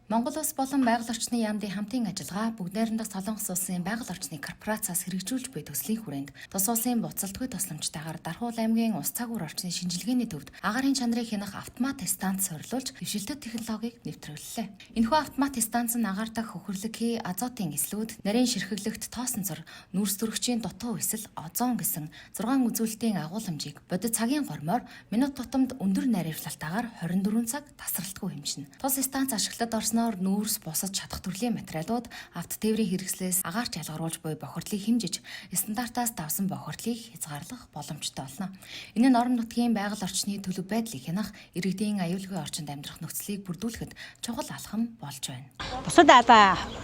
Монгол улс болон байгаль орчны яамдын хамтын ажиллагаа бүгд найрамдах Солонгос улсын байгаль орчны корпорациас хэрэгжүүлж буй төслийн хүрээнд тус улсын буцалтгүй тусламжтайгаар Дархуул аймгийн ус цагуур орчны шинжилгээний төвд агаарын чанарыг хянах автомат станц сорилуулж дэвшилтэт технологиг нэвтрүүллээ. Энэхүү автомат станц нь агаар дахь хөхөрлөгийн азотын эслүүд, нарийн ширхэглэгт тоосонцор, нүүрс төрөгчийн дутуу эсэл, озон гэсэн 6 үзүүлэлтийн агуулмжийг бодит цагийн гормоор минут тутамд өндөр найрамдлалтайгаар 24 цаг тасралтгүй хэмжинэ. Тус станц ашиглалт орсноор нүүрс бусад чадах төрлийн материалууд авто тээврийн хэрэгслээс агаарч ялгаруулж буй бохирдлыг хэмжиж стандартаас давсан бохирдлыг хязгаарлах боломжтой болно. Энэ нь орон нутгийн байгаль орчны төлөв байдлыг хянах, иргэдийн аюулгүй орчинд амьдрах нөхцөлийг бүрдүүлэхэд чухал алхам болж байна. Бусад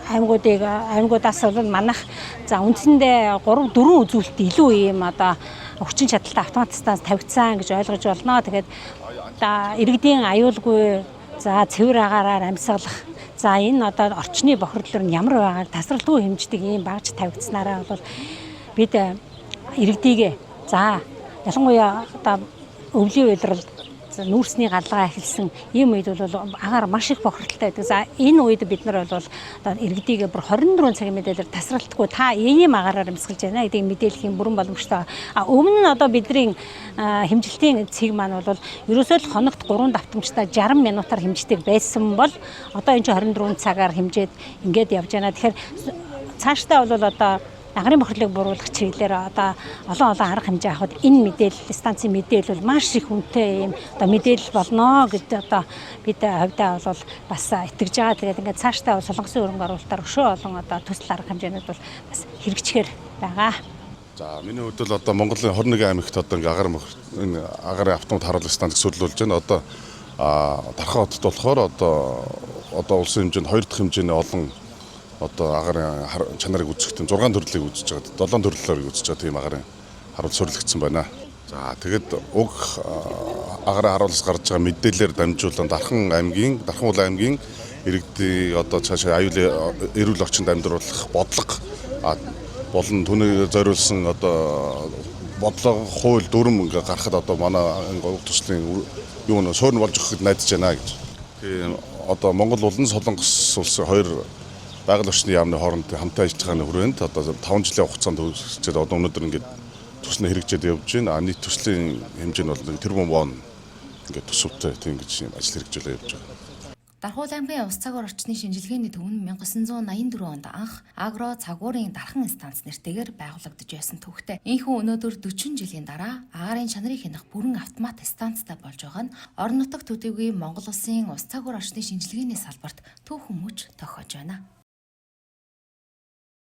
аймагуудаас бол манайх үндсэндээ 3-4 үзүүлэлт илүү ийм хүчин чадалтай автомат станц тавигдсан гэж ойлгож болно. Тэгээд иргэдийн аюулгүй цэвэр агаараар амьсгалах. Энэ орчны бохирдлоор нь ямар байгааг тасралтгүй хэмждэг ийм багж тавигдсанараа бол бид иргэдийгээ ялангуяа өвлийн уйлралд нүүрсний галгаа эхэлсэн ийм үед бол агаар маш их бохирдолтой байдаг. Энэ үед бид нар бол иргэдийгээ бүр 24 цагийн мэдээлэлээр тасралтгүй та ийм агаараар амьсгалж байна гэдгийг мэдээлэхийн бүрэн боломжтой. Өмнө нь бидний хэмжилтийн цэг маань бол ерөөсөө л хоногт 3 давтамжтай 60 минутаар хэмждэг байсан бол одоо энэ 24 цагаар хэмжээд ингээд явж байна. Тэгэхээр цаашдаа бол агарын бохирдлыг бууруулах чиглэлээр олон арга хэмжээ авахд энэ мэдээлэл станцын мэдээлэл бол маш их үнэтэй юм мэдээлэл болно гэдэг бид хувьдаа бол бас итгэж байгаа. Тэгээд ингээд цаашдаа солонгосын хөрөнгө оруулалтаар өшөө олон төсөл арга хэмжээнүүд бол бас хэрэгжихээр байгаа. За миний хувьд бол Монголын 21 аймагт ингээд агарын автомат харуулах станц төсөллөж байна. Дархан хотод болохоор улсын хэмжээнд 2 дахь хэмжээний олон агарын чанарыг үзэхдээ 6 төрлийг үзэж байгаа. 7 төрлөөр үзэж байгаа тийм агарын харуул суурилгдсан байна. За тэгэд уг агарын харуулаас гарч байгаа мэдээлэлээр дамжуулан Дархан аймгийн иргэдийн цаашаа эрүүл орчинд амьдруулах бодлого болон түүнийг зориулсан бодлого хууль дүрм ингээ гарахад манай уг төслийн суурь болж өгөхөд найдаж байна гэж. Тийм Монгол болон Солонгос улсын 2 байгаль орчны яамны хооронд хамтын ажиллагааны хүрээнд 5 жилийн хугацаанд үргэлжлээд өнөөдөр ингээд төсөл нь хэрэгжээд явж байна. Нийт төслийн хэмжээ нь бол тэрбум вон ингээд төсөвтэй тийм гэж ажил хэрэгжүүлээ явж байгаа. Дархуул аймгийн ус цагуур орчны шинжилгээний төв нь 1984 онд анх агро цагуурын Дархан станц нэртэйгээр байгуулагдаж байсан төвхтэй. Ийхүү өнөөдөр 40 жилийн дараа агарын чанарыг хянах бүрэн автомат станцтай болж байгаа нь орон нутаг төдийгүй Монгол улсын ус цагуур орчны шинжилгээний салбарт төв хүмүүж тохиож байна.